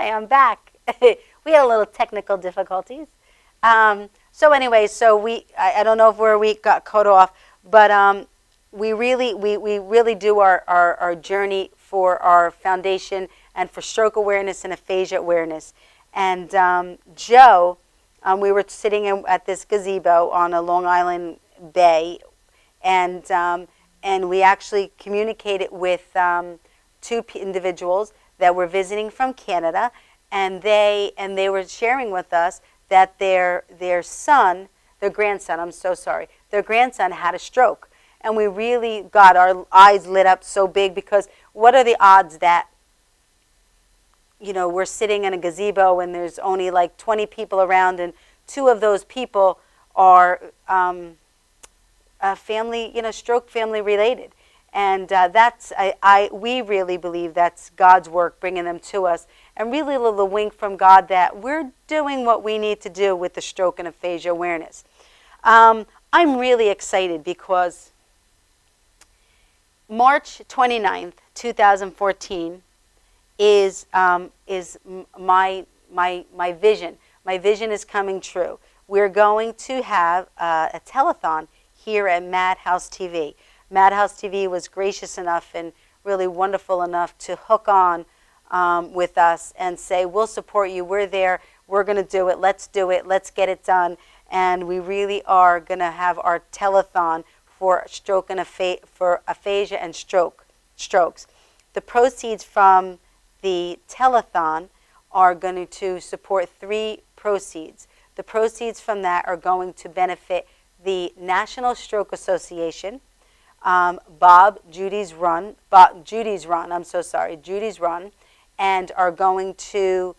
Hi, I'm back. We had a little technical difficulties. So anyway, I don't know if where we got cut off, but we really do our journey for our foundation and for stroke awareness and aphasia awareness. And Joe, we were sitting at this gazebo on a Long Island bay, and we actually communicated with two individuals that were visiting from Canada, and they were sharing with us that their grandson had a stroke. And we really got our eyes lit up so big, because what are the odds that, we're sitting in a gazebo and there's only like 20 people around, and two of those people are family, stroke family related. And we really believe that's God's work bringing them to us, and really a little wink from God that we're doing what we need to do with the stroke and aphasia awareness. I'm really excited because March 29th, 2014 is my vision. My vision is coming true. We're going to have a telethon here at Madhouse TV. Madhouse TV was gracious enough and really wonderful enough to hook on with us and say, we'll support you, we're there, we're going to do it, let's get it done. And we really are going to have our telethon for stroke and for aphasia and strokes. The proceeds from the telethon are going to support three proceeds. The proceeds from that are going to benefit the National Stroke Association, Judy's Run, and are going to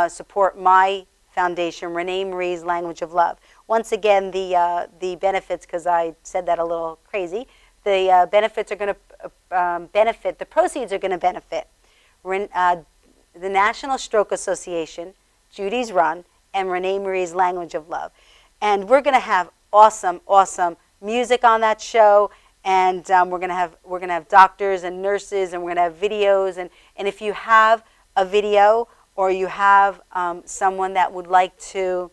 support my foundation, Renee Marie's Language of Love. Once again, the benefits, because I said that a little crazy, the benefits are going to benefit, the proceeds are going to benefit the National Stroke Association, Judy's Run, and Renee Marie's Language of Love. And we're going to have awesome music on that show. And we're gonna have doctors and nurses, and we're gonna have videos. And if you have a video, or you have someone that would like to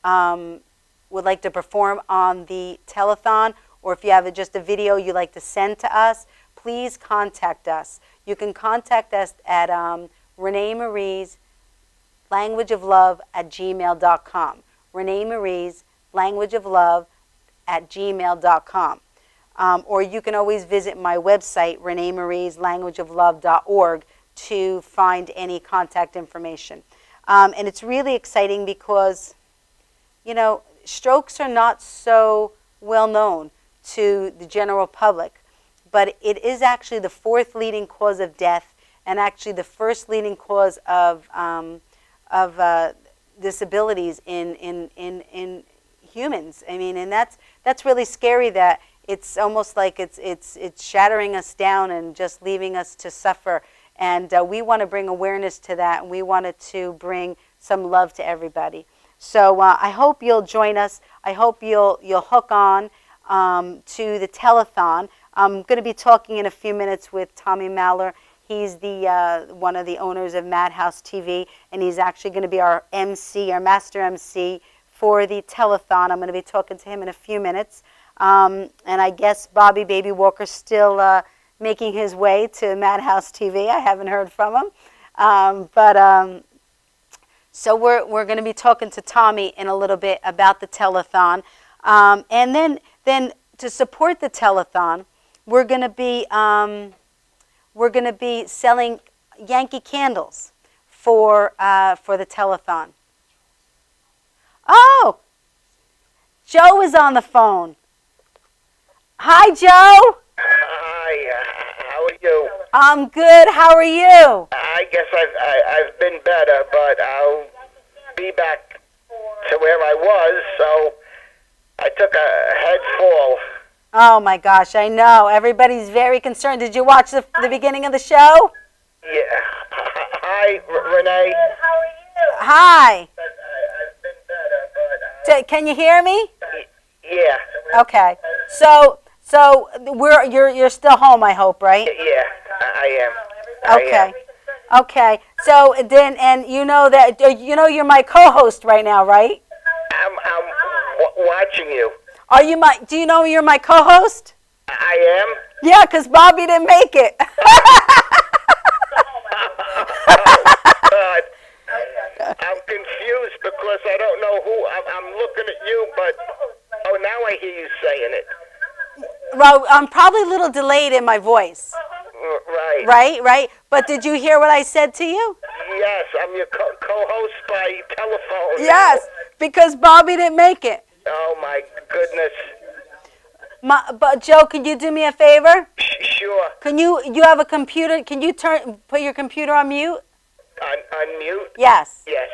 perform on the telethon, or if you have just a video you'd like to send to us, please contact us. You can contact us at Renee Marie's Language of Love at gmail.com. Renee Marie's Language of Love at gmail.com. Or you can always visit my website, reneemarieslanguageoflove.org, to find any contact information. And it's really exciting because, strokes are not so well known to the general public, but it is actually the fourth leading cause of death, and actually the first leading cause of disabilities in humans. I mean, and that's really scary, that it's almost like it's shattering us down and just leaving us to suffer. And we want to bring awareness to that, and we wanted to bring some love to everybody. So I hope you'll join us. I hope you'll hook on to the telethon. I'm going to be talking in a few minutes with Tommy Maller. He's the one of the owners of Madhouse TV, and he's actually going to be our MC, our master MC for the telethon. I'm going to be talking to him in a few minutes. And I guess Bobby Baby Walker's still making his way to Madhouse TV. I haven't heard from him. So we're going to be talking to Tommy in a little bit about the telethon. And then to support the telethon, we're going to be selling Yankee candles for the telethon. Oh, Joe is on the phone. Hi, Joe. Hi. How are you? I'm good. How are you? I guess I've been better, but I'll be back to where I was. So I took a head fall. Oh my gosh, I know. Everybody's very concerned. Did you watch the beginning of the show? Yeah. Hi, Renee. Good. How are you? Hi. I've been better, but Can you hear me? yeah. Okay. So you're still home, I hope, right? Yeah, I am. Okay. Okay. So then, and you know that you're my co-host right now, right? I'm watching you. Are you my? Do you know you're my co-host? I am. Yeah, because Bobby didn't make it. Oh, God. I'm confused because I don't know who. I'm looking at you, but now I hear you saying it. Well, I'm probably a little delayed in my voice. Right. Right. But did you hear what I said to you? Yes, I'm your co-host by telephone. Yes, because Bobby didn't make it. Oh my goodness. But Joe, can you do me a favor? Sure. You have a computer? Can you put your computer on mute? Unmute? Yes. Yes.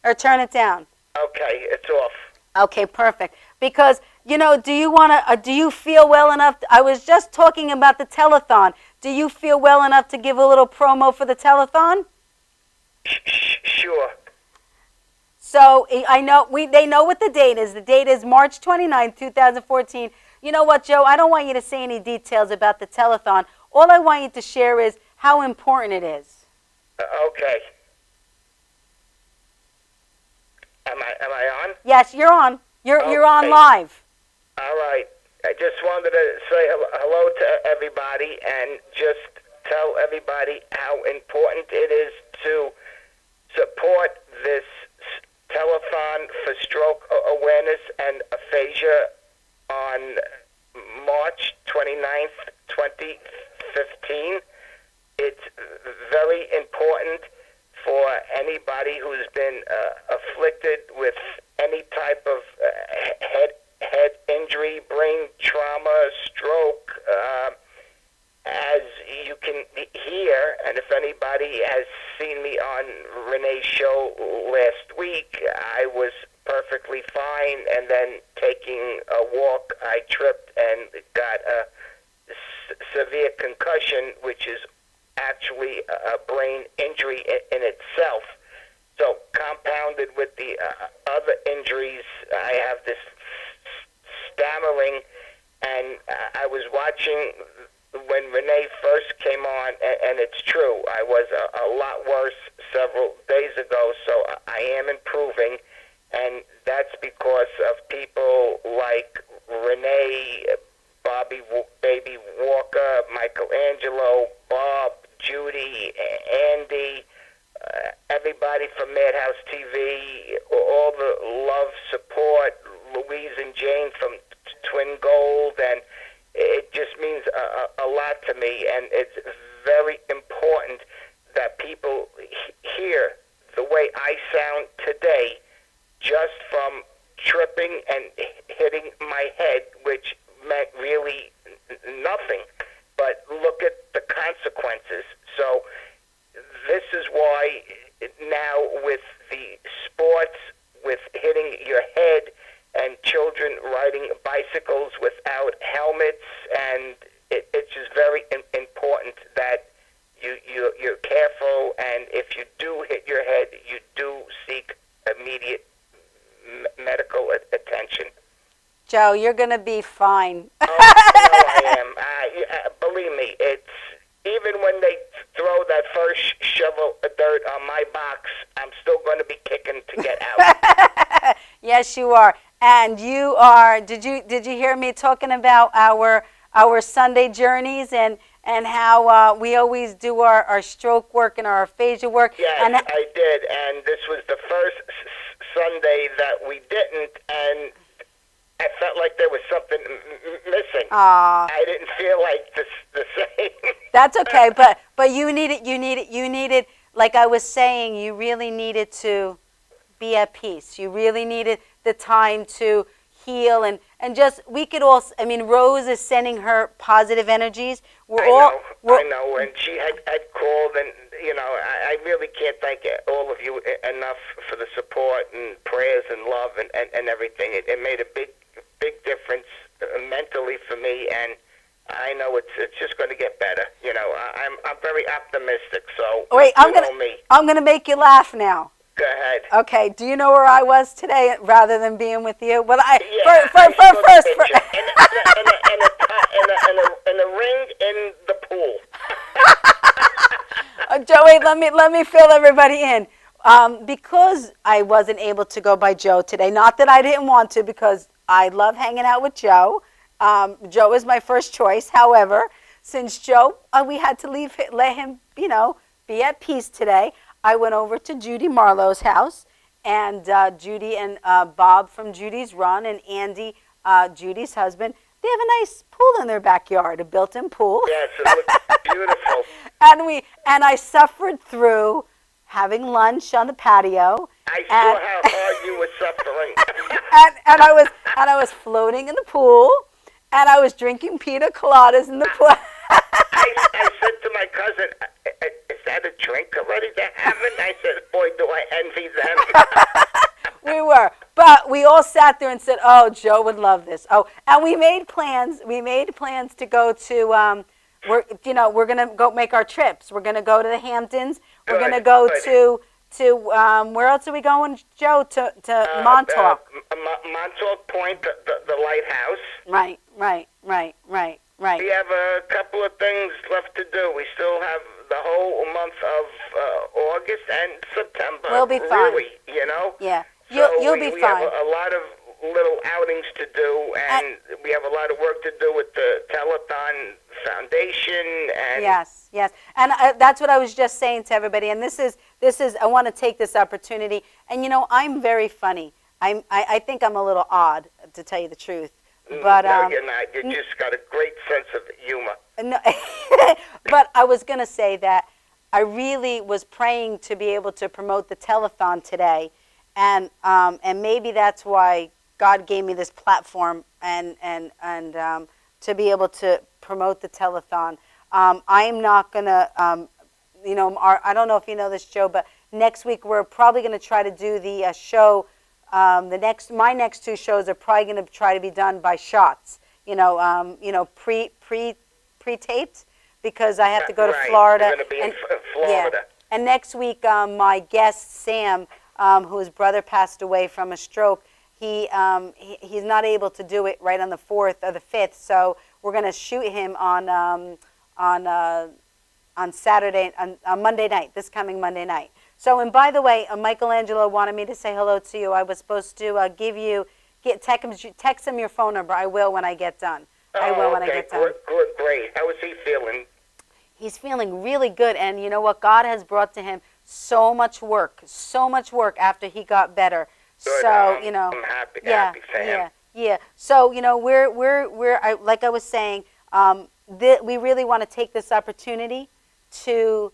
Or turn it down. Okay, it's off. Okay, perfect. Because do you feel well enough? I was just talking about the telethon. Do you feel well enough to give a little promo for the telethon? Sure. So I know they know what the date is. The date is March 29th, 2014. You know what, Joe? I don't want you to say any details about the telethon. All I want you to share is how important it is. Okay. Am I on? Yes, you're on. You're on live. All right. I just wanted to say hello to everybody and just tell everybody how important it is to support this telethon for stroke awareness and aphasia on March 29th, 2015. It's very important for anybody who's been afflicted with any type of head injury, brain trauma, stroke. As you can hear, and if anybody has seen me on Renee's show last week, I was perfectly fine, and then taking a walk, I tripped and got a severe concussion, which is actually a brain injury in itself. So compounded with the other injuries, I have this stammering, and I was watching when Renee first came on, and it's true, I was a lot worse several days ago, so I am improving, and that's because of people like Renee, Bobby Baby Walker, Michelangelo, Bob, Judy, Andy, everybody from Madhouse TV, all the love, support, Louise and Jane from Twin Gold, and it just means a lot to me, and it's very important that people hear the way I sound today just from tripping and hitting my head, which meant really nothing. But look at the consequences. So this is why now with the sports, with hitting your head, and children riding bicycles without helmets, and it's just very important that you're careful, and if you do hit your head, you do seek immediate medical attention. Joe, you're going to be fine. Oh, I am. Believe me, it's even when they throw that first shovel of dirt on my box, I'm still going to be kicking to get out. Yes, you are. And you are. Did you hear me talking about our Sunday journeys and how we always do our stroke work and our aphasia work? Yes, and I did. And this was the first Sunday that we didn't, and I felt like there was something missing. I didn't feel like the same. That's okay, but you needed, like I was saying, you really needed to be at peace. You really needed the time to heal, and just, we could all, I mean, Rose is sending her positive energies. I know, and she had called, and, I really can't thank all of you enough for the support and prayers and love and everything. It made a big difference mentally for me, and I know it's just going to get better. I'm very optimistic. So wait, I'm gonna make you laugh now. Go ahead. Okay. Do you know where I was today, rather than being with you? Well, in a ring in the pool. Joe, wait, let me fill everybody in. Because I wasn't able to go by Joe today, not that I didn't want to, because I love hanging out with Joe. Joe is my first choice. However, since Joe, we had to let him, be at peace today, I went over to Judy Marlowe's house, and Judy and Bob from Judy's Run and Andy, Judy's husband, they have a nice pool in their backyard, a built-in pool. Yes, it looks beautiful. and I suffered through having lunch on the patio. I saw how hard you were suffering. and I was floating in the pool, and I was drinking pina coladas in the pool. I said to my cousin, "Is that a drink already they're having?" I said, "Boy, do I envy them." We were, but we all sat there and said, "Oh, Joe would love this." Oh, and we made plans. We made plans to go to. We're gonna go make our trips. We're gonna go to the Hamptons. We're gonna go to where else are we going, Joe? To Montauk. Montauk Point, the lighthouse. Right. We have a couple of things left to do. We still have the whole month of August and September. We'll be fine. Really, Yeah, So you'll be we fine. have a lot of little outings to do, and we have a lot of work to do with the Telethon Foundation. And yes, and that's what I was just saying to everybody. And this is. I want to take this opportunity. And I'm very funny. I think I'm a little odd, to tell you the truth. But no, you're not. You just got a great sense of humor. No, but I was going to say that I really was praying to be able to promote the telethon today, and maybe that's why God gave me this platform and to be able to promote the telethon. I'm not going to, I don't know if you know this, Joe, but next week we're probably going to try to do the show. My next two shows are probably going to try to be done by shots. Pre-taped, because I have to go to Florida. You're going to be in Florida. Yeah. And next week, my guest Sam, whose brother passed away from a stroke, he's not able to do it right on the 4th or the 5th. So we're going to shoot him on Saturday, on Monday night. This coming Monday night. So, and by the way, Michelangelo wanted me to say hello to you. I was supposed to text him your phone number. I will when I get done. I will when I get done. Good, great. How is he feeling? He's feeling really good, and you know what? God has brought to him so much work after he got better. Good. So I'm happy for him. Yeah. So we're like I was saying, we really want to take this opportunity to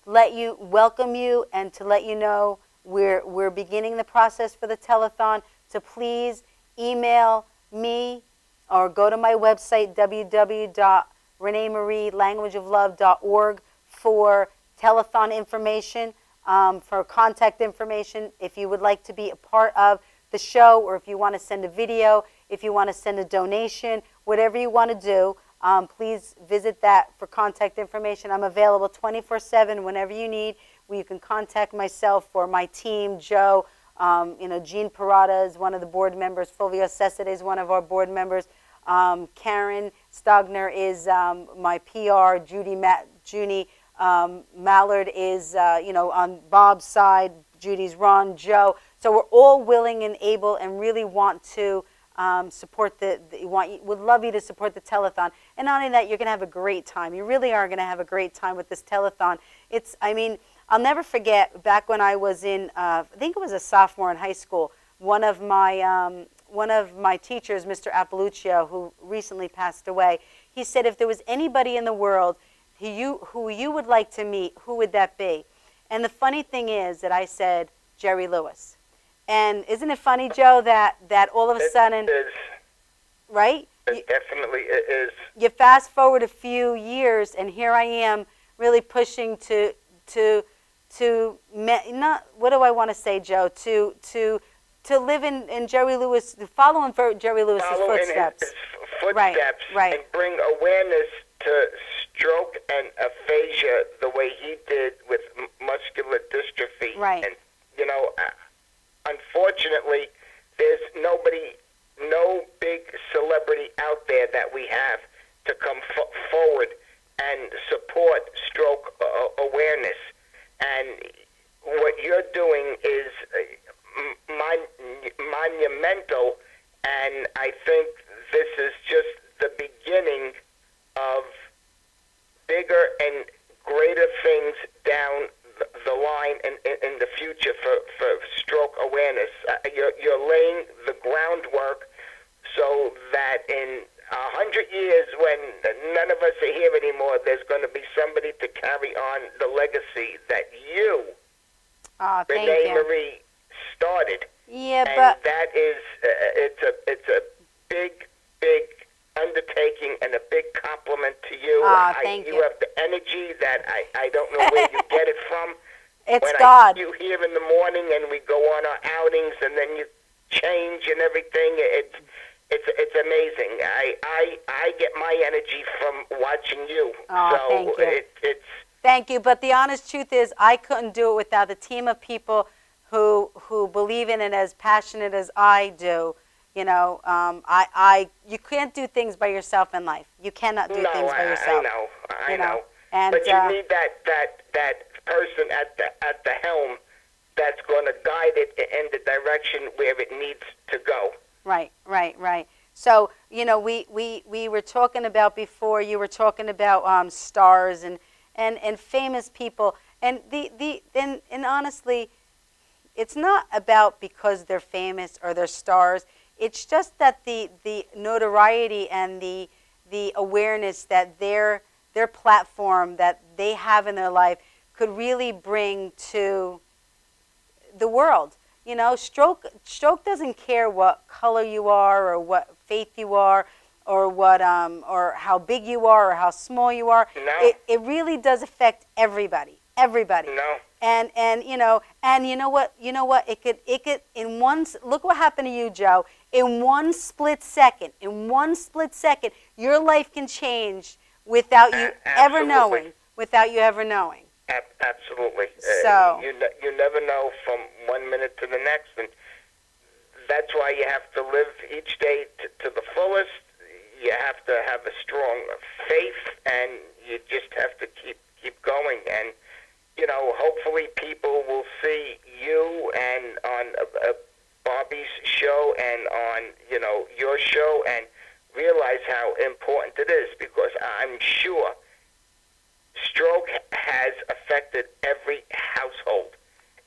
welcome you and to let you know we're beginning the process for the telethon. So please email me or go to my website www.reneemarielanguageoflove.org for telethon information, for contact information. If you would like to be a part of the show, or if you want to send a video, if you want to send a donation, whatever you want to do, please visit that for contact information. I'm available 24/7 whenever you need. You can contact myself or my team, Joe. Jean Parada is one of the board members. Fulvio Cesare is one of our board members. Karen Stogner is my PR. Judy Mallard is, on Bob's side. Judy's Ron, Joe. So we're all willing and able and really want to support would love you to support the telethon. And not only that, you're going to have a great time. You really are going to have a great time with this telethon. I'll never forget back when I was in, I think it was a sophomore in high school, one of my teachers, Mr. Appaluccio, who recently passed away, he said if there was anybody in the world who you would like to meet, who would that be? And the funny thing is that I said Jerry Lewis. And isn't it funny, Joe, that all of a sudden, it is. Right? It definitely is. You fast forward a few years, and here I am, really pushing to not, what do I want to say, Joe? To live in Jerry Lewis, follow in Jerry Lewis's footsteps. In his footsteps, right. And bring awareness to stroke and aphasia the way he did with muscular dystrophy. Right. And unfortunately, there's no big celebrity out there that we have to come forward and support stroke awareness. And what you're doing is monumental, and I think this is just the beginning of bigger and greater things down the line in the future for stroke awareness. You're laying the groundwork so that in 100 years, when none of us are here anymore, there's going to be somebody to carry on the legacy that you, Renee Marie, started. Yeah, and but that is it's a big undertaking and a big compliment to you. Thank you. You have the energy that I don't know where you get it from. It's when God. I see you here in the morning and we go on our outings and then you change and everything, it's amazing. I get my energy from watching you. Oh, so thank you. It's Thank you. But the honest truth is, I couldn't do it without the team of people who believe in it as passionate as I do. You know, you can't do things by yourself in life. You cannot do things by yourself. I know. And, but you need that person at the helm that's going to guide it in the direction where it needs to go. Right. So, you know, we were talking about before, you were talking about stars and famous people. And and honestly, it's not about because they're famous or they're stars. It's just that the notoriety and the awareness that their platform that they have in their life could really bring to the world. You know, stroke doesn't care what color you are or what faith you are or what or how big you are or how small you are. No. It really does affect everybody. No. And you know what it could in one look what happened to you, Joe. In one split second, your life can change without you ever knowing. Absolutely. So you never know from 1 minute to the next, and that's why you have to live each day to the fullest. You have to have a strong faith, and you just have to keep going. And you know, hopefully, people will see you and on Bobby's show and on your show and realize how important it is, because I'm sure stroke has affected every household.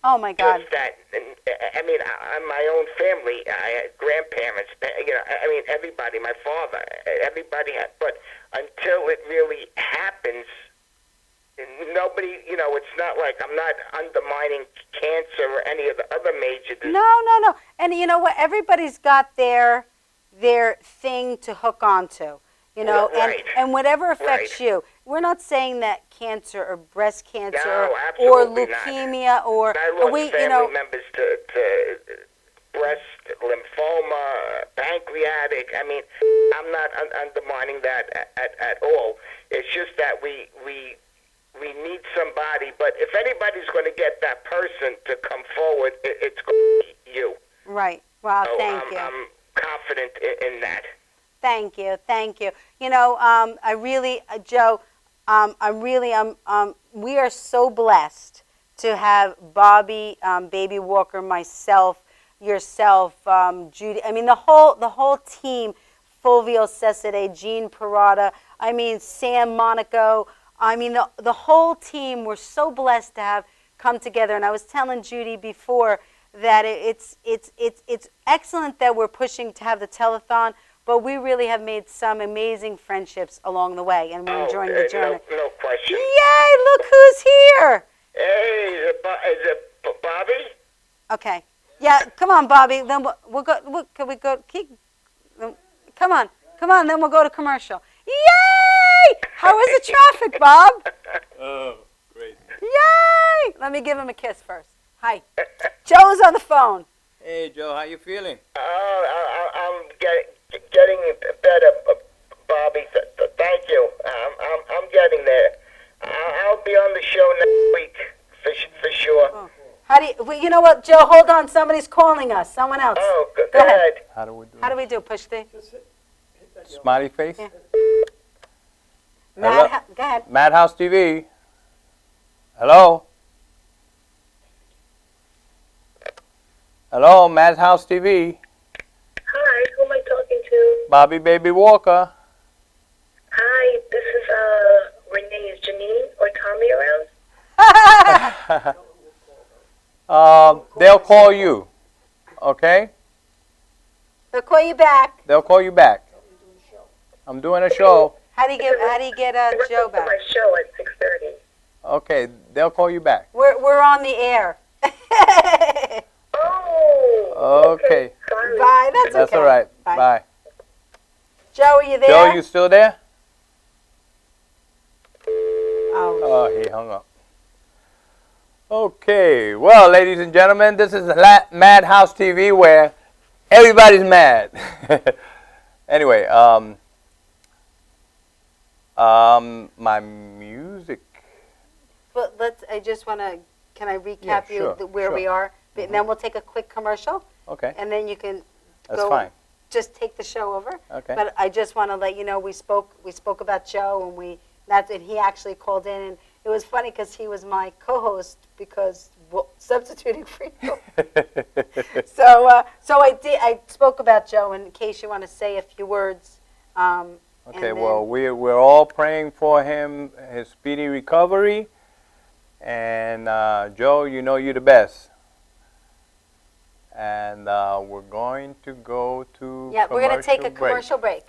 oh my God. Just that, I mean, my own family, I had grandparents, I mean, everybody, my father, everybody had, but until it really happens, nobody, it's not like I'm not undermining cancer or any of the other major diseases. No. And you know what? Everybody's got their thing to hook onto. You know, Right. and whatever affects Right. you. We're not saying that cancer or breast cancer No, or absolutely not. leukemia or I lost we, family members to breast lymphoma, pancreatic. I mean, I'm not undermining that at all. It's just that we need somebody. But if anybody's going to get that person to come forward, it's going to be you. Right. Wow. So Thank you. I'm confident in that. Thank you. You know, I really, Joe, we are so blessed to have Bobby, Baby Walker, myself, yourself, Judy. I mean, the whole team, Fulvio Cesare, Jean Parada. I mean, Sam Monaco. I mean, the whole team. We're so blessed to have come together. And I was telling Judy before that it's excellent that we're pushing to have the telethon. But we really have made some amazing friendships along the way, and we're enjoying the journey. No question. Yay! Look who's here. Hey, is it Bobby? Okay. Yeah, come on, Bobby. Then we'll go. Can we go? Come on. Then we'll go to commercial. Yay! How is the traffic, Bob? Oh, great. Yay! Let me give him a kiss first. Hi. Joe's on the phone. Hey, Joe, how you feeling? I'm getting better, Bobby. Thank you. I'm getting there. I'll be on the show next week for sure. Oh. How do you know what, Joe? Hold on. Somebody's calling us. Someone else. Oh, go ahead. How do we do? How do we do? Push the. Smiley face? Yeah. Go ahead. Madhouse TV. Hello? Hello, Madhouse TV. Hi, who am I talking to? Bobby Baby Walker. Hi, this is Renee. Is Janine or Tommy around? They'll call you. Okay? They'll call you back. They'll call you back. I'm doing a show. How do you get Joe back? My show at 6:30. Okay, they'll call you back. We're on the air. Oh. Okay. Sorry. Bye. That's okay. all right. Bye. Bye. Joe, are you there? Joe, you still there? Oh. Oh, he hung up. Okay, well, ladies and gentlemen, this is Madhouse TV where everybody's mad. Anyway, my music. But I just want to. Can I recap Yeah, sure, where we sure. are? And then we'll take a quick commercial, Okay, and then you can that's go. fine. Just take the show over. Okay. But I just want to let you know we spoke about Joe, and he actually called in, and it was funny because he was my co-host because substituting for you. So I spoke about Joe in case you want to say a few words. Okay, well, we're all praying for him, his speedy recovery. And Joe, you know you're the best. And we're going to go to Yeah, we're going to take a break. commercial break.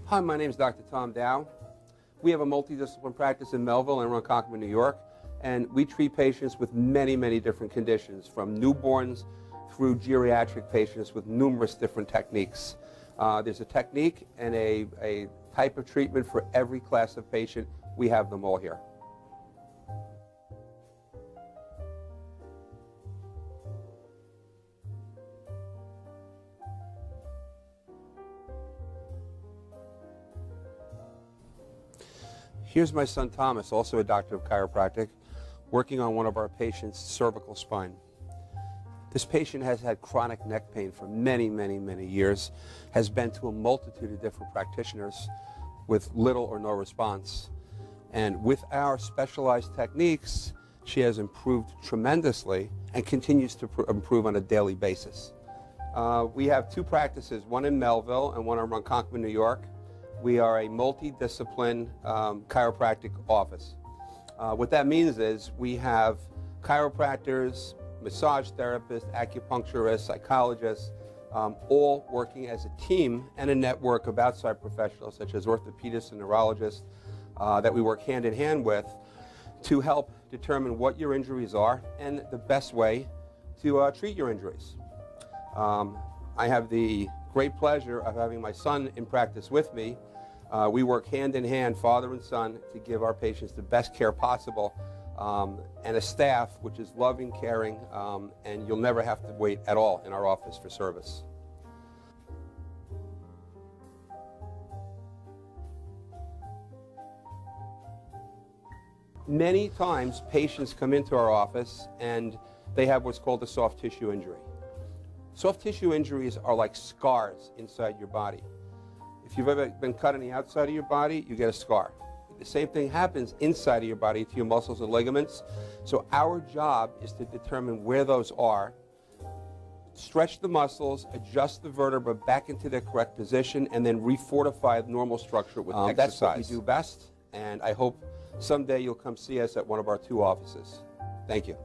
Hi, my name is Dr. Tom Dow. We have a multidiscipline practice in Melville and Ronkonkoma, New York, and we treat patients with many, many different conditions, from newborns through geriatric patients with numerous different techniques. There's a technique and a type of treatment for every class of patient. We have them all here. Here's my son Thomas, also a doctor of chiropractic, working on one of our patients' cervical spine. This patient has had chronic neck pain for many, many, many years, has been to a multitude of different practitioners with little or no response. And with our specialized techniques, she has improved tremendously and continues to improve on a daily basis. We have two practices, one in Melville and one in Ronkonkoma, New York. We are a multidiscipline chiropractic office. What that means is we have chiropractors, massage therapists, acupuncturists, psychologists, all working as a team and a network of outside professionals such as orthopedists and neurologists that we work hand in hand with to help determine what your injuries are and the best way to treat your injuries. I have the great pleasure of having my son in practice with me. We work hand in hand, father and son, to give our patients the best care possible, and a staff which is loving, caring, and you'll never have to wait at all in our office for service. Many times patients come into our office and they have what's called a soft tissue injury. Soft tissue injuries are like scars inside your body. If you've ever been cut on the outside of your body, you get a scar. The same thing happens inside of your body to your muscles and ligaments. So our job is to determine where those are, stretch the muscles, adjust the vertebra back into their correct position, and then refortify the normal structure with exercise. That's what we do best, and I hope someday you'll come see us at one of our two offices. Thank you.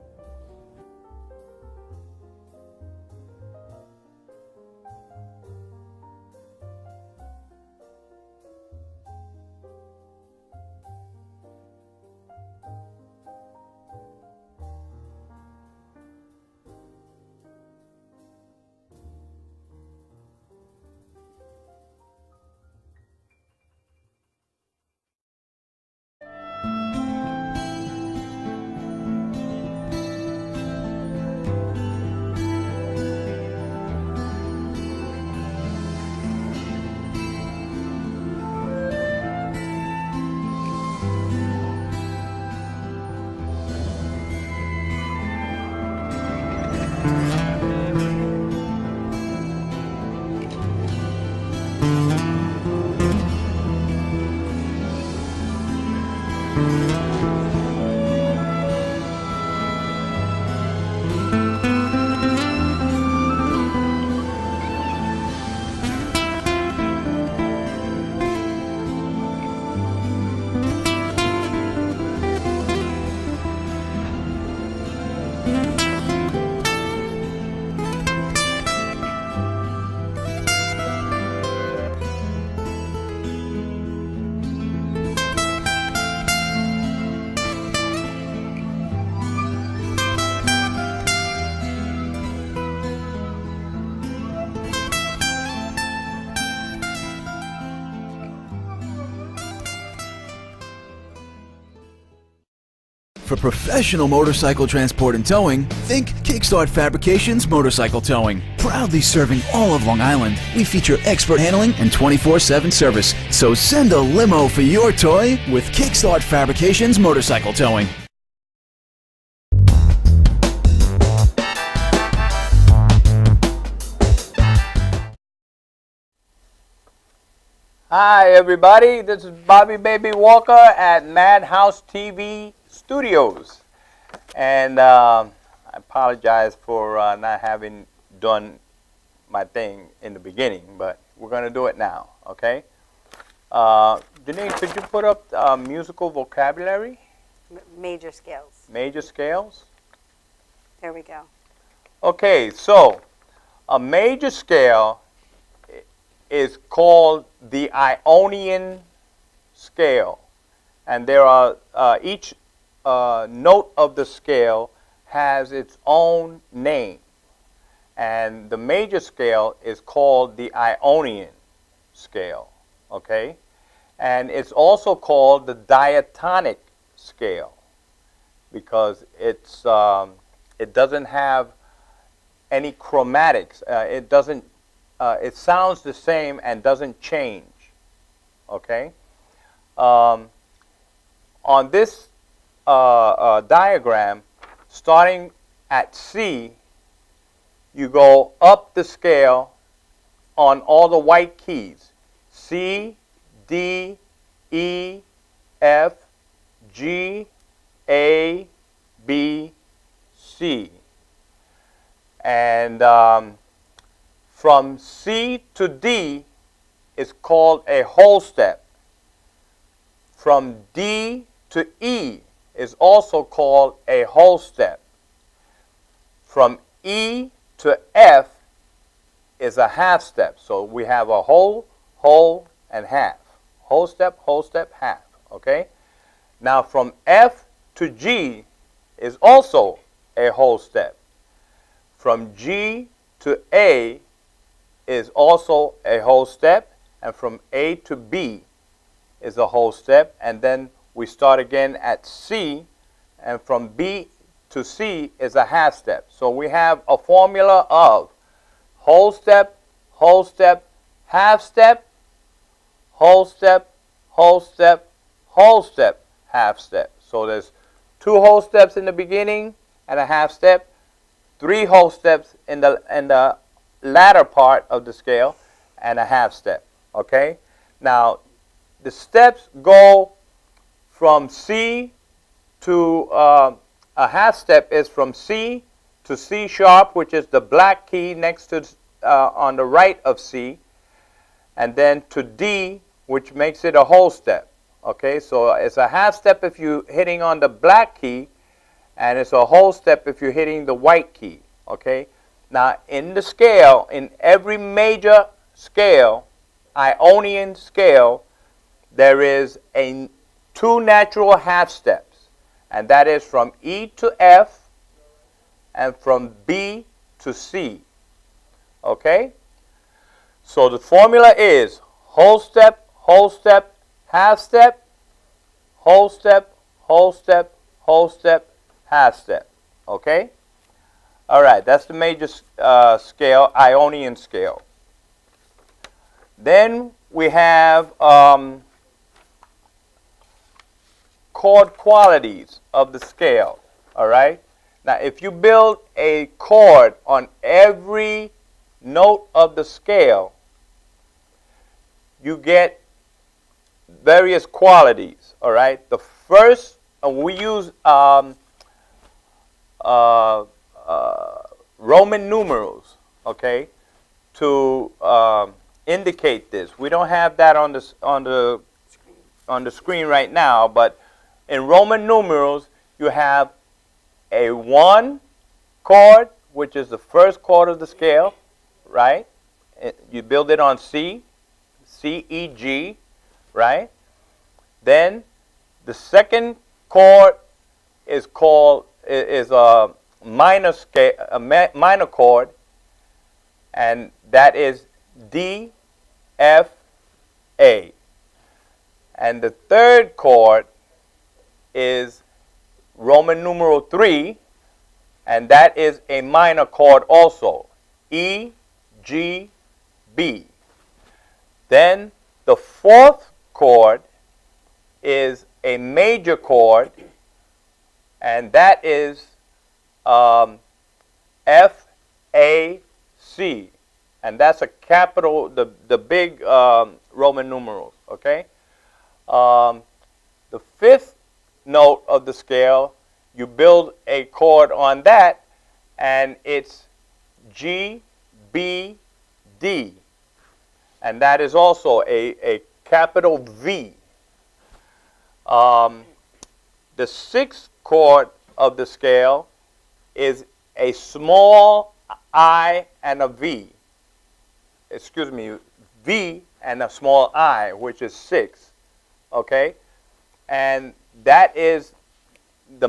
For professional motorcycle transport and towing, think Kickstart Fabrications Motorcycle Towing. Proudly serving all of Long Island, we feature expert handling and 24/7 service. So send a limo for your toy with Kickstart Fabrications Motorcycle Towing. Hi everybody, this is Bobby Baby Walker at Madhouse TV Studios, and I apologize for not having done my thing in the beginning, but we're going to do it now, okay? Janine, could you put up musical vocabulary? Major scales. Major scales? There we go. Okay, so a major scale is called the Ionian scale, and there are each note of the scale has its own name, and the major scale is called the Ionian scale, okay? And it's also called the diatonic scale because it's it doesn't have any chromatics. It sounds the same and doesn't change, okay? On this diagram, starting at C, you go up the scale on all the white keys. C, D, E, F, G, A, B, C. And from C to D is called a whole step. From D to E is also called a whole step. From E to F is a half step. So we have a whole, and half. Whole step, half. Okay? Now from F to G is also a whole step. From G to A is also a whole step, and from A to B is a whole step, and then we start again at C, and from B to C is a half step. So we have a formula of whole step, half step, whole step, half step. So there's 2 whole steps in the beginning and a half step, 3 whole steps in the latter part of the scale, and a half step, okay? Now, the steps go from C to, a half step is from C to C sharp, which is the black key next to, on the right of C, and then to D, which makes it a whole step, okay? So it's a half step if you're hitting on the black key, and it's a whole step if you're hitting the white key, okay? Now, in the scale, in every major scale, Ionian scale, there is 2 natural half steps, and that is from E to F and from B to C, okay? So the formula is whole step, half step, whole step, half step, okay? All right, that's the major scale, Ionian scale. Then we have chord qualities of the scale, all right? Now, if you build a chord on every note of the scale, you get various qualities, all right? The first, we use Roman numerals, okay, to indicate this. We don't have that on the screen right now, but in Roman numerals, you have a 1 chord, which is the first chord of the scale, right? You build it on C, E, G, right? Then the second chord is called a minor scale, a minor chord, and that is D, F, A. And the third chord is Roman numeral 3, and that is a minor chord also. E, G, B. Then the fourth chord is a major chord, and that is F, A, C. And that's a capital, the big Roman numerals, okay? The fifth note of the scale, you build a chord on that, and it's G, B, D. And that is also a capital V. The sixth chord of the scale is a small I and a V. Excuse me, V and a small I, which is 6. Okay? And that is a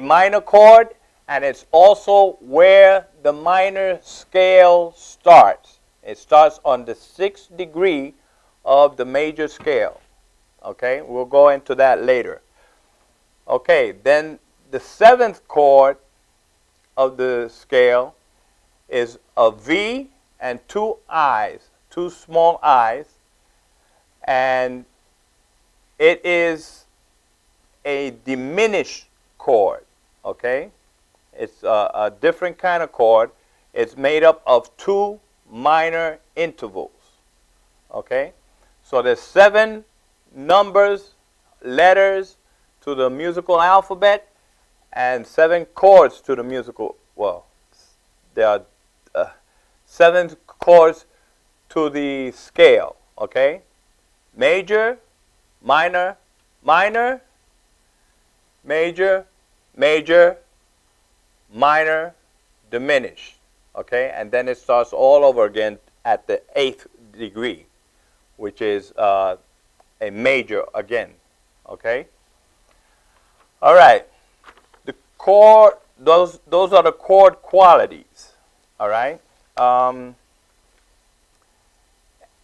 minor chord, and it's also where the minor scale starts. It starts on the 6th degree of the major scale. Okay? We'll go into that later. Okay, then the 7th chord of the scale is a V and 2 I's, 2 small I's, and it is a diminished chord, okay? It's a different kind of chord. It's made up of 2 minor intervals, okay? So there's 7 numbers, letters to the musical alphabet, and 7 chords to the musical, well, there are 7 chords to the scale, okay? Major, minor, minor, major, major, minor, diminished, okay? And then it starts all over again at the 8th degree, which is a major again, okay? All right, the chord, those are the chord qualities, all right?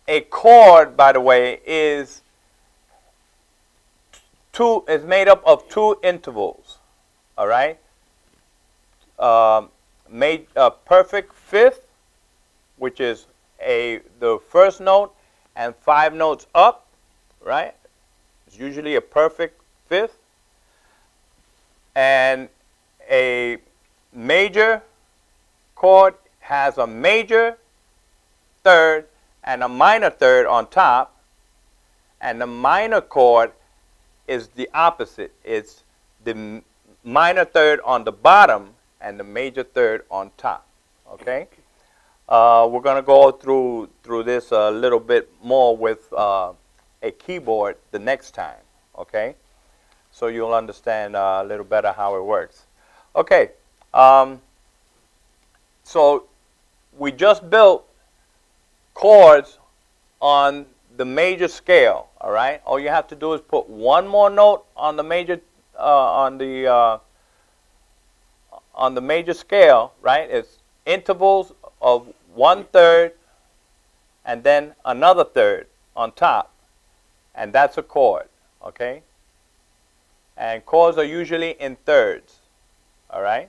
A chord, by the way, is made up of 2 intervals, all right? Perfect fifth, which is the first note and 5 notes up, right? It's usually a perfect fifth. And a major chord has a major third and a minor third on top, and the minor chord is the opposite. It's the minor third on the bottom and the major third on top, okay? We're going to go through this a little bit more with a keyboard the next time, okay? So you'll understand a little better how it works. Okay, so we just built chords on the major scale, all right? All you have to do is put one more note on the major on the major scale, right? It's intervals of 1/3 and then another third on top, and that's a chord, okay? And chords are usually in thirds, all right?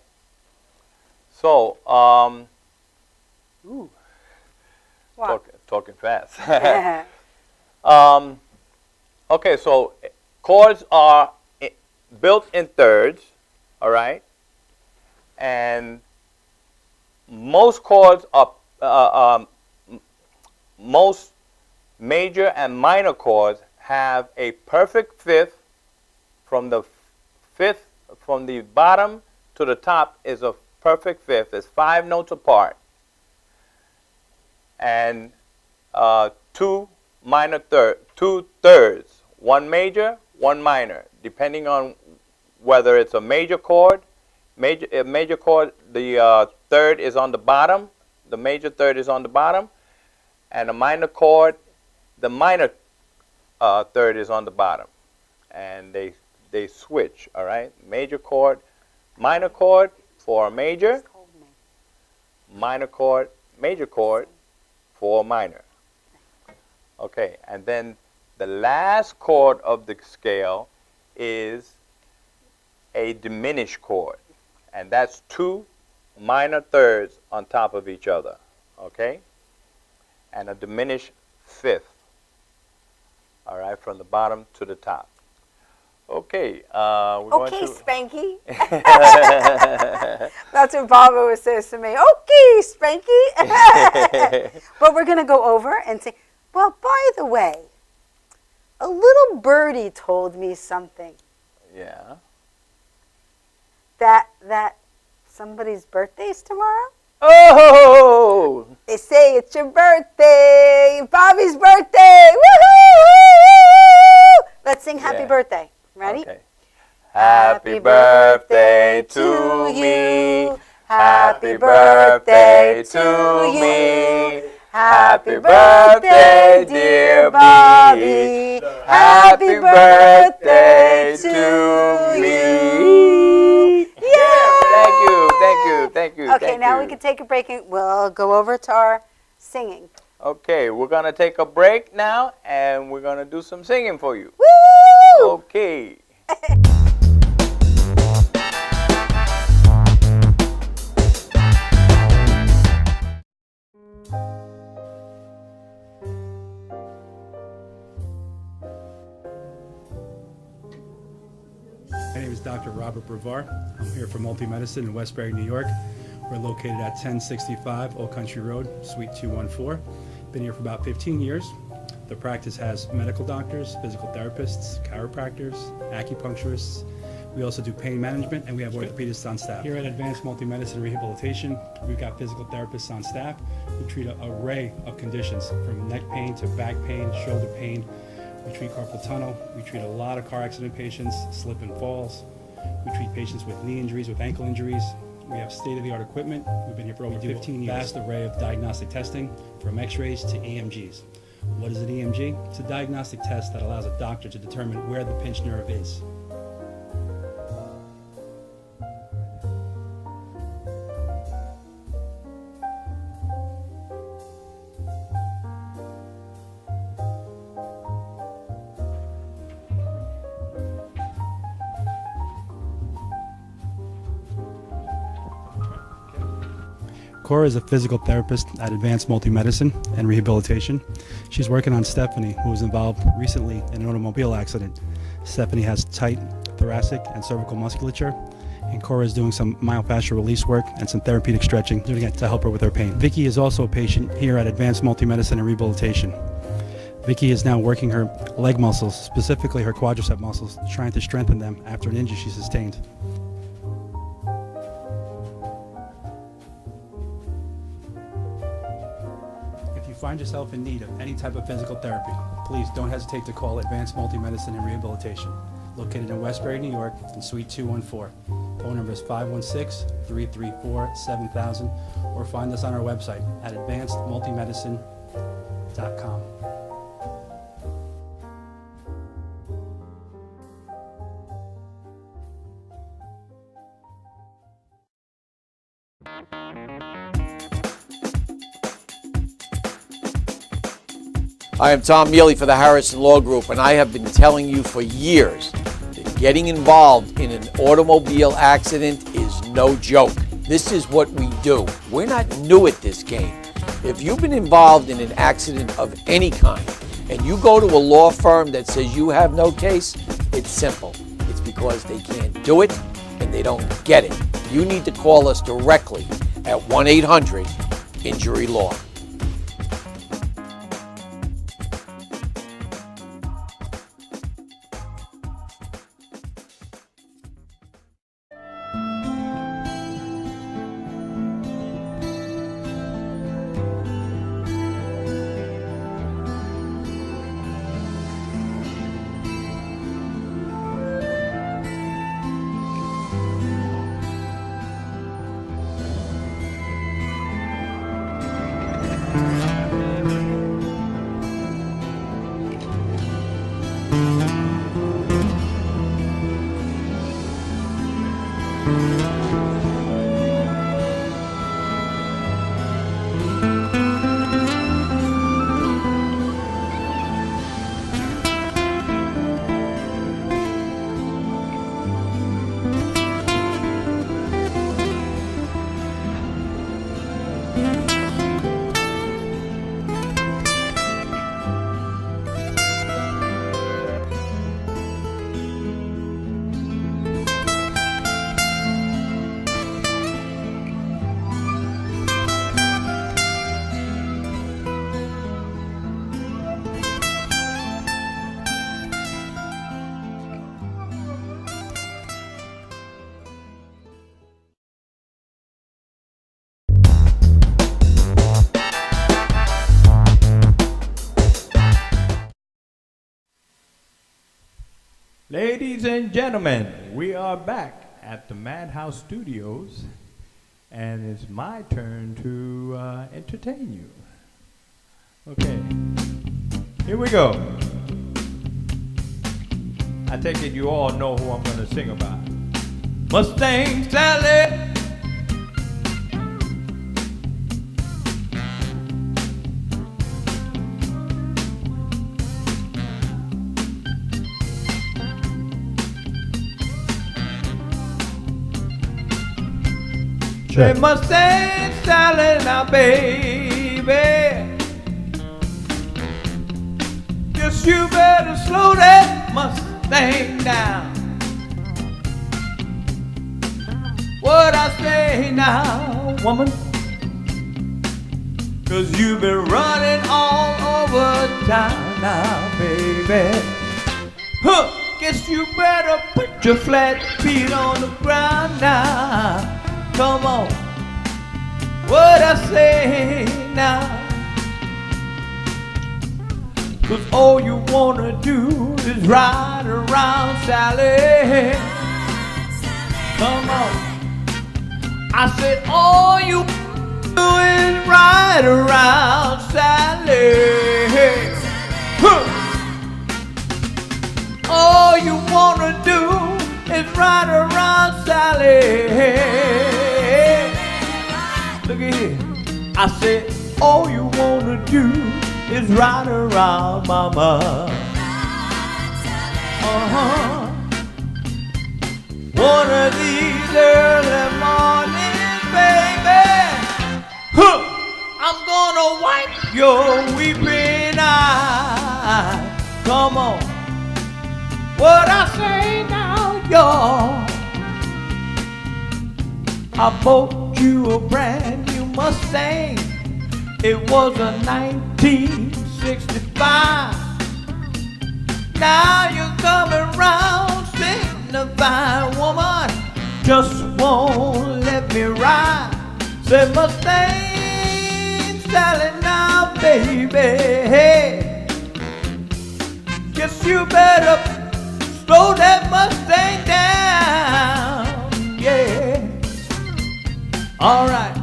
So, talking fast. Okay, so chords are built in thirds, all right? And most chords are, most major and minor chords have a perfect fifth. From the fifth, from the bottom to the top is a perfect fifth. It's 5 notes apart. And 2 thirds, 1 major, 1 minor, depending on whether it's a major chord. Major chord, the third is on the bottom. The major third is on the bottom. And a minor chord, the minor third is on the bottom. And they switch, all right? Major chord, minor chord for a major, minor chord, major chord for a minor. Okay, and then the last chord of the scale is a diminished chord. And that's 2 minor thirds on top of each other. Okay? And a diminished fifth. All right, from the bottom to the top. Okay, we're going to... Spanky. That's what Baba always says to me. Okay, Spanky. But we're going to go over and say, well, by the way, a little birdie told me something. Yeah. That somebody's birthday's tomorrow? Oh! They say it's your birthday, Bobby's birthday. Woohoo! Let's sing happy birthday. Ready? Okay. Happy birthday to me. Happy birthday to me. Happy birthday, dear Bobby. Happy birthday to me. Thank you. Okay, now we can take a break and we'll go over to our singing. Okay, we're going to take a break now and we're going to do some singing for you. Woo! Okay. My name is Dr. Robert Brevard. I'm here for Multi-Medicine in Westbury, New York. We're located at 1065 Old Country Road, Suite 214. Been here for about 15 years. The practice has medical doctors, physical therapists, chiropractors, acupuncturists. We also do pain management, and we have orthopedists on staff. Here at Advanced Multi-Medicine Rehabilitation, we've got physical therapists on staff who treat an array of conditions, from neck pain to back pain, shoulder pain. We treat carpal tunnel. We treat a lot of car accident patients, slip and falls. We treat patients with knee injuries, with ankle injuries. We have state-of-the-art equipment. We've been here for over 15 years. Vast array of diagnostic testing, from x-rays to EMGs. What is an EMG? It's a diagnostic test that allows a doctor to determine where the pinched nerve is. Cora is a physical therapist at Advanced Multi-Medicine and Rehabilitation. She's working on Stephanie, who was involved recently in an automobile accident. Stephanie has tight thoracic and cervical musculature, and Cora is doing some myofascial release work and some therapeutic stretching, doing it to help her with her pain. Vicky is also a patient here at Advanced Multi-Medicine and Rehabilitation. Vicky is now working her leg muscles, specifically her quadricep muscles, trying to strengthen them after an injury she sustained. If you find yourself in need of any type of physical therapy, please don't hesitate to call Advanced Multi-Medicine and Rehabilitation, located in Westbury, New York, in Suite 214. Phone number is 516-334-7000, or find us on our website at advancedmultimedicine.com. I am Tom Mealy for the Harrison Law Group, and I have been telling you for years that getting involved in an automobile accident is no joke. This is what we do. We're not new at this game. If you've been involved in an accident of any kind, and you go to a law firm that says you have no case, it's simple. It's because they can't do it and they don't get it. You need to call us directly at 1-800-INJURY-LAW. Ladies and gentlemen, we are back at the Madhouse Studios, and it's my turn to entertain you. Okay, here we go. I take it you all know who I'm going to sing about. Mustang Sally. Say Mustang Sally now, baby. Just you better slow that Mustang down. What I say now, woman? 'Cause you've been running all over town now, baby. Huh, guess you better put your flat feet on the ground now. Come on, what I say now? 'Cause all you wanna do is ride around, Sally. Come on, I said all you do is ride around, Sally. Huh. All you wanna do is ride around, Sally. Look at here. I said, all you wanna do is ride around, mama. Uh-huh. One of these early mornings, baby, huh, I'm gonna wipe your weeping eye. Come on. What I say now, y'all? I bought you a brand new Mustang. It was a 1965. Now you're coming round, signifying, woman, just won't let me ride. Say Mustang Sally now, baby. Hey, guess you better slow that Mustang down, yeah. All right.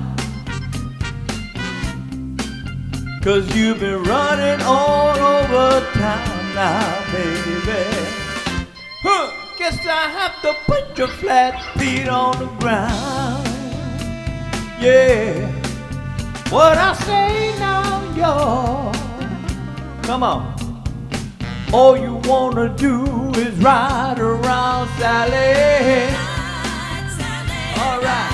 'Cause you've been running all over town now, baby. Huh, guess I have to put your flat feet on the ground, yeah. What I say now, y'all? Come on. All you wanna do is ride around, Sally. All right.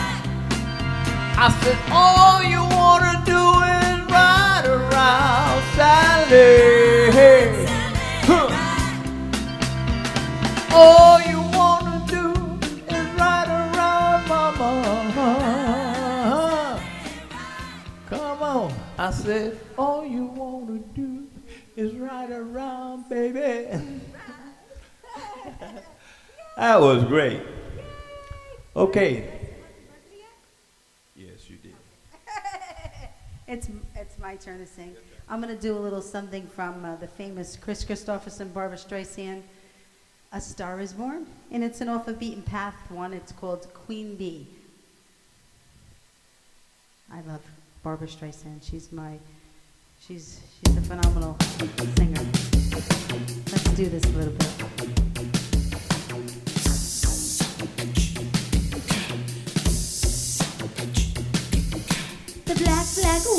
I said, all you wanna do is ride around, Sally. Huh. All you wanna do is ride around, mama. Come on. I said, all you wanna do is ride around, baby. That was great. Okay. Yes, you did. It's my turn to sing. I'm going to do a little something from the famous Chris Christopherson, Barbra Streisand, A Star Is Born. And it's an off a beaten path one. It's called Queen Bee. I love Barbra Streisand. She's a phenomenal singer. Let's do this a little bit. The black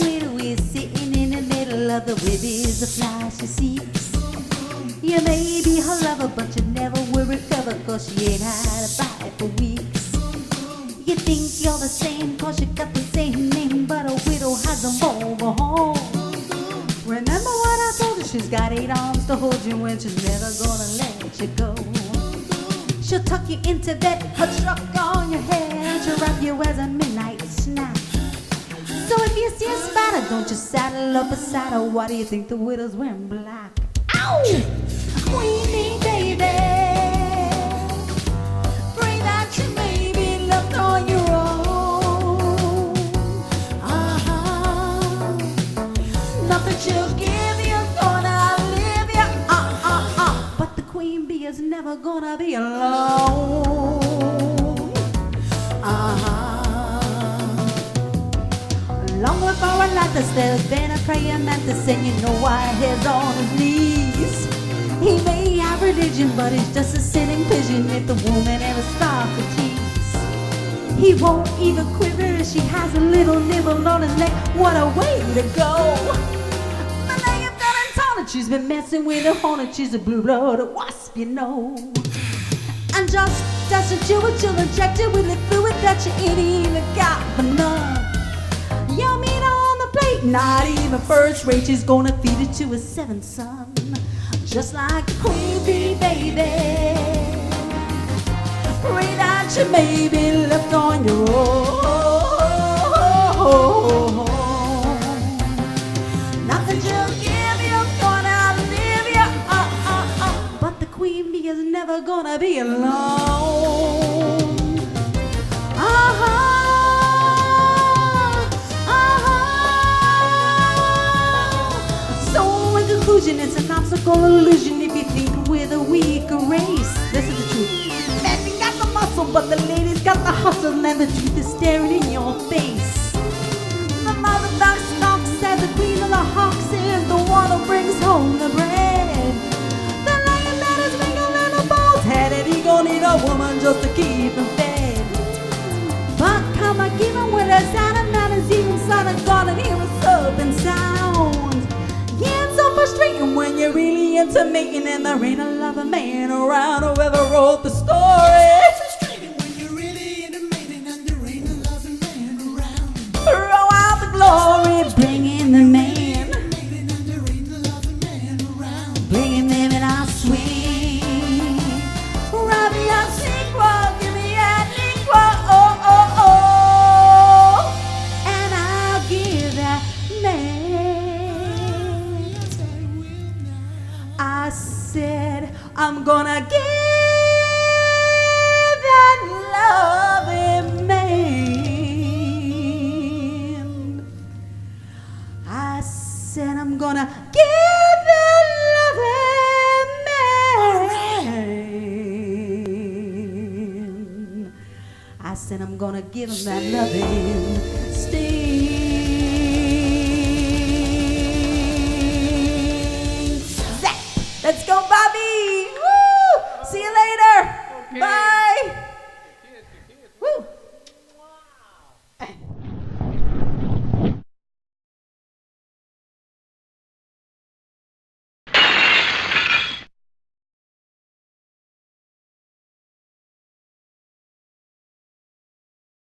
widow is sitting in the middle of the with a fly she seeks. You may be her lover, but you never will recover, 'cause she ain't had a bite for weeks. You think you're the same 'cause you got the same name, but a widow has a mobile home. Remember what I told you? She's got 8 arms to hold you when she's never gonna let you go. She'll tuck you into bed, her truck on your head, and she'll wrap you as a midnight snack. So if you see a spider, don't you saddle up beside her. Why do you think the widow's wearing black? Ow! Queenie, baby, pray that you may be left on your own. Nothing she'll give you, gonna live you. But the queen bee is never never gonna be alone. Long before Atlantis, there's been a praying mantis, and you know why he's on his knees. He may have religion, but he's just a sitting pigeon if the woman ever starts to tease. He won't even quiver if she has a little nibble on his neck. What a way to go! But now you've done it, Tonic. She's been messing with a hornet. She's a blue-blooded wasp, you know. And just a chill with you'll inject it with the fluid that you ain't even got for none. Your meat on the plate, not even first rate. She's gonna feed it to his seventh son, just like a queen bee, baby. Pray that you may be left on your own. Not that you'll give you, gonna outlive you, but the queen bee is never gonna be alone. It's an optical illusion if you think we're the weaker race. This is the truth. Men got the muscle, but the ladies got the hustle, and the truth is staring in your face. The mother duck stalks as the queen of the hawks is the one who brings home the bread. The lion that is wrinkled and a bald headed, he gonna need a woman just to keep him fed. But come on, give him with a sound, and that is even son of God, and hear a serpent sound. Yeah, it's so frustrating when you're really into mating and there ain't a lover man around whoever wrote the story. Frustrating when you're really into mating and there ain't a lover man around. Throw out the glory, bring in the man. Bring him in and I'll swing. Rub me up, sequel, give me an equal, and I'll give that man. I said, I'm gonna give that loving man. I said, I'm gonna give that loving man. I said, I'm gonna give him that loving. Stay